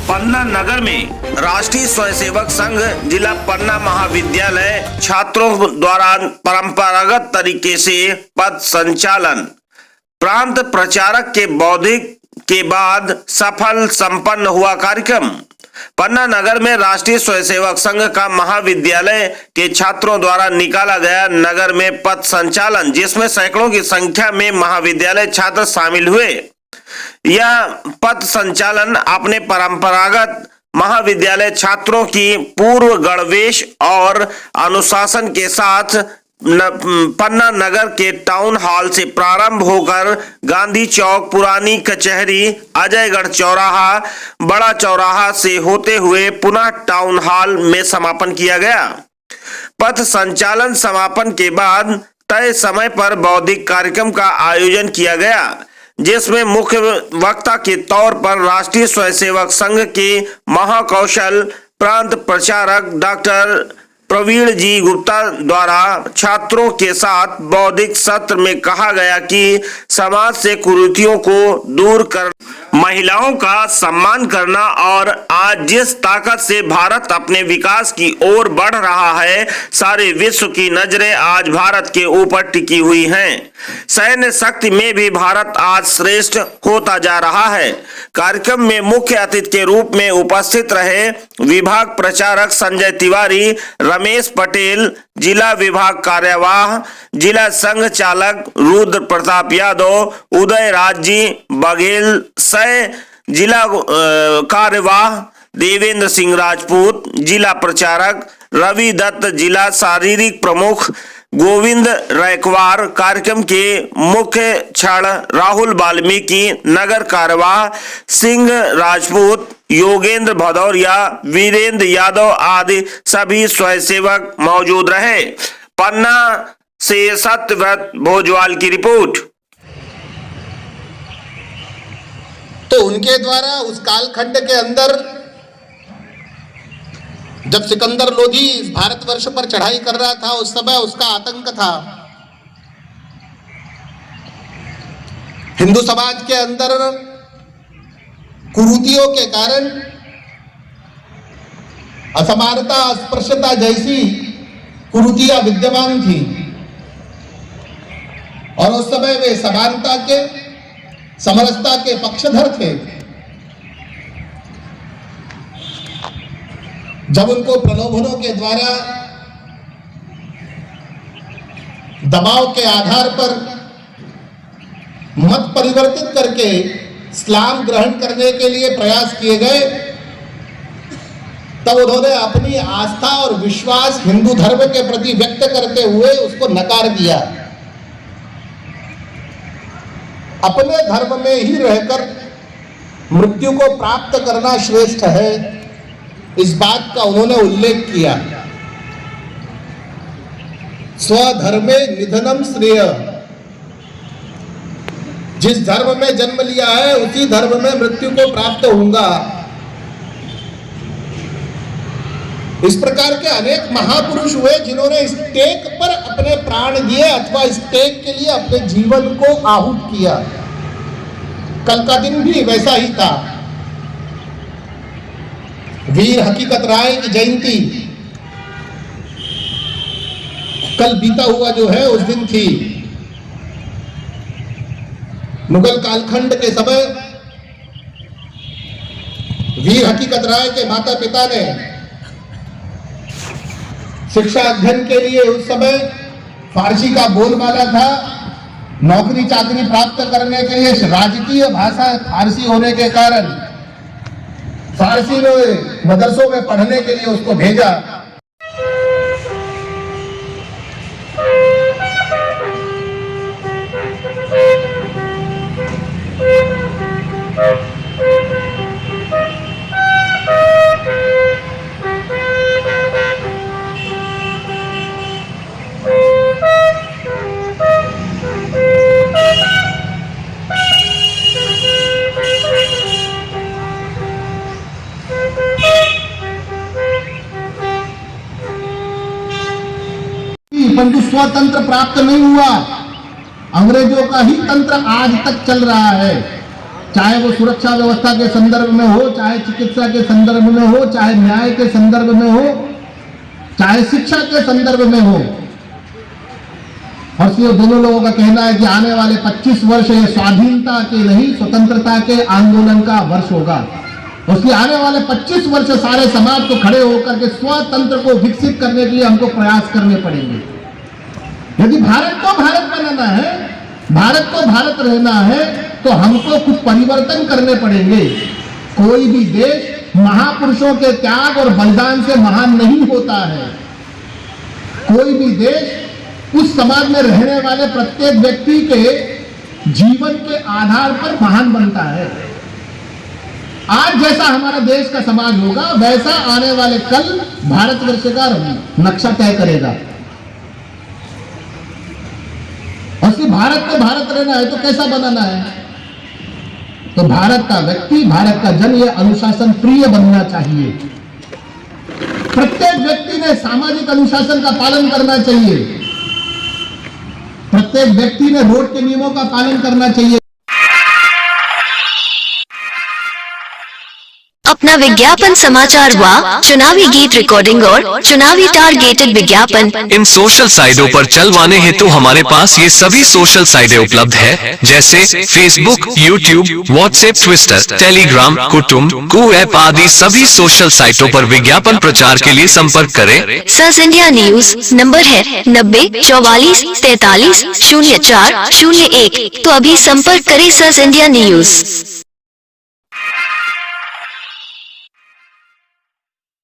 पन्ना नगर में राष्ट्रीय स्वयंसेवक संघ जिला पन्ना महाविद्यालय छात्रों द्वारा परंपरागत तरीके से पथ संचालन प्रांत प्रचारक के बौद्धिक के बाद सफल संपन्न हुआ कार्यक्रम। पन्ना नगर में राष्ट्रीय स्वयंसेवक संघ का महाविद्यालय के छात्रों द्वारा निकाला गया नगर में पथ संचालन, जिसमें सैकड़ों की संख्या में महाविद्यालय छात्र शामिल हुए। यह पथ संचालन अपने परंपरागत महाविद्यालय छात्रों की पूर्व गणवेश और अनुशासन के साथ पन्ना नगर के टाउन हॉल से प्रारंभ होकर गांधी चौक, पुरानी कचहरी, अजयगढ़ चौराहा, बड़ा चौराहा से होते हुए पुनः टाउन हॉल में समापन किया गया। पथ संचालन समापन के बाद तय समय पर बौद्धिक कार्यक्रम का आयोजन किया गया, जिसमें मुख्य वक्ता के तौर पर राष्ट्रीय स्वयंसेवक संघ के महाकौशल प्रांत प्रचारक डॉक्टर प्रवीण जी गुप्ता द्वारा छात्रों के साथ बौद्धिक सत्र में कहा गया कि समाज से कुरीतियों को दूर कर महिलाओं का सम्मान करना और आज जिस ताकत से भारत अपने विकास की ओर बढ़ रहा है, सारे विश्व की नजरें आज भारत के ऊपर टिकी हुई हैं। सैन्य शक्ति में भी भारत आज श्रेष्ठ होता जा रहा है। कार्यक्रम में मुख्य अतिथि के रूप में उपस्थित रहे विभाग प्रचारक संजय तिवारी, रमेश पटेल, जिला विभाग कार्यवाह, जिला संघ चालक रुद्र प्रताप यादव, उदय राज जी बघेल, जिला कार्यवाह देवेंद्र सिंह राजपूत, जिला प्रचारक रवि दत्त, जिला शारीरिक प्रमुख गोविंद रैकवार, कार्यक्रम के मुख्य क्षण राहुल वाल्मीकि, नगर कार्यवाह सिंह राजपूत, योगेंद्र भदौरिया, वीरेंद्र यादव आदि सभी स्वयंसेवक मौजूद रहे। पन्ना से सत्यव्रत भोजवाल की रिपोर्ट। तो उनके द्वारा उस कालखंड के अंदर जब सिकंदर लोधी भारतवर्ष पर चढ़ाई कर रहा था, उस समय उसका आतंक था। हिंदू समाज के अंदर कुरीतियों के कारण असमानता, अस्पृश्यता जैसी कुरीतियां विद्यमान थी और उस समय वे समानता के, समरसता के पक्षधर थे। जब उनको प्रलोभनों के द्वारा दबाव के आधार पर मत परिवर्तित करके इस्लाम ग्रहण करने के लिए प्रयास किए गए, तब उन्होंने अपनी आस्था और विश्वास हिंदू धर्म के प्रति व्यक्त करते हुए उसको नकार दिया। अपने धर्म में ही रहकर मृत्यु को प्राप्त करना श्रेष्ठ है, इस बात का उन्होंने उल्लेख किया। स्वधर्मे निधनम श्रेय, जिस धर्म में जन्म लिया है उसी धर्म में मृत्यु को प्राप्त होगा। इस प्रकार के अनेक महापुरुष हुए जिन्होंने इस टेक पर अपने प्राण दिए अथवा इस टेक के लिए अपने जीवन को आहूत किया। कल का दिन भी वैसा ही था। वीर हकीकत राय की जयंती कल बीता हुआ जो है उस दिन थी। मुगल कालखंड के समय वीर हकीकत राय के माता पिता ने शिक्षा अध्ययन के लिए उस समय फारसी का बोलबाला था। नौकरी चाकरी प्राप्त करने के लिए राजकीय भाषा फारसी होने के कारण फारसी में मदरसों में पढ़ने के लिए उसको भेजा। परंतु स्वतंत्र प्राप्त नहीं हुआ। अंग्रेजों का ही तंत्र आज तक चल रहा है। चाहे वो सुरक्षा व्यवस्था के संदर्भ में हो, चाहे चिकित्सा के संदर्भ में हो, चाहे न्याय के संदर्भ में हो, चाहे शिक्षा के संदर्भ में हो। और इसलिए दोनों लोगों का कहना है कि आने वाले 25 वर्ष ये स्वाधीनता के नहीं, स्वतंत्रता के आंदोलन का वर्ष होगा। उसके आने वाले 25 वर्ष सारे समाज को खड़े होकर के स्वतंत्र को विकसित करने के लिए हमको प्रयास करने पड़ेंगे। यदि भारत को भारत बनाना है, भारत को भारत रहना है, तो हमको कुछ परिवर्तन करने पड़ेंगे। कोई भी देश महापुरुषों के त्याग और बलिदान से महान नहीं होता है। कोई भी देश उस समाज में रहने वाले प्रत्येक व्यक्ति के जीवन के आधार पर महान बनता है। आज जैसा हमारा देश का समाज होगा, वैसा आने वाले कल भारतवर्ष का नक्शा तय करेगा। और सिर्फ भारत को भारत रहना है तो कैसा बनाना है? तो भारत का व्यक्ति, भारत का जन ये अनुशासन प्रिय बनना चाहिए। प्रत्येक व्यक्ति ने सामाजिक अनुशासन का पालन करना चाहिए। प्रत्येक व्यक्ति ने रोड के नियमों का पालन करना चाहिए। अपना विज्ञापन, समाचार व चुनावी गीत रिकॉर्डिंग और चुनावी टारगेटेड विज्ञापन इन सोशल साइटों पर चलवाने हेतु हमारे पास ये सभी सोशल साइटें उपलब्ध है, जैसे Facebook, YouTube, WhatsApp, Twitter, Telegram, कुटुंब, कू ऐप आदि सभी सोशल साइटों पर विज्ञापन प्रचार के लिए संपर्क करें। सस इंडिया न्यूज नंबर है 90 44 43 04 01। तो अभी संपर्क करें सस इंडिया न्यूज।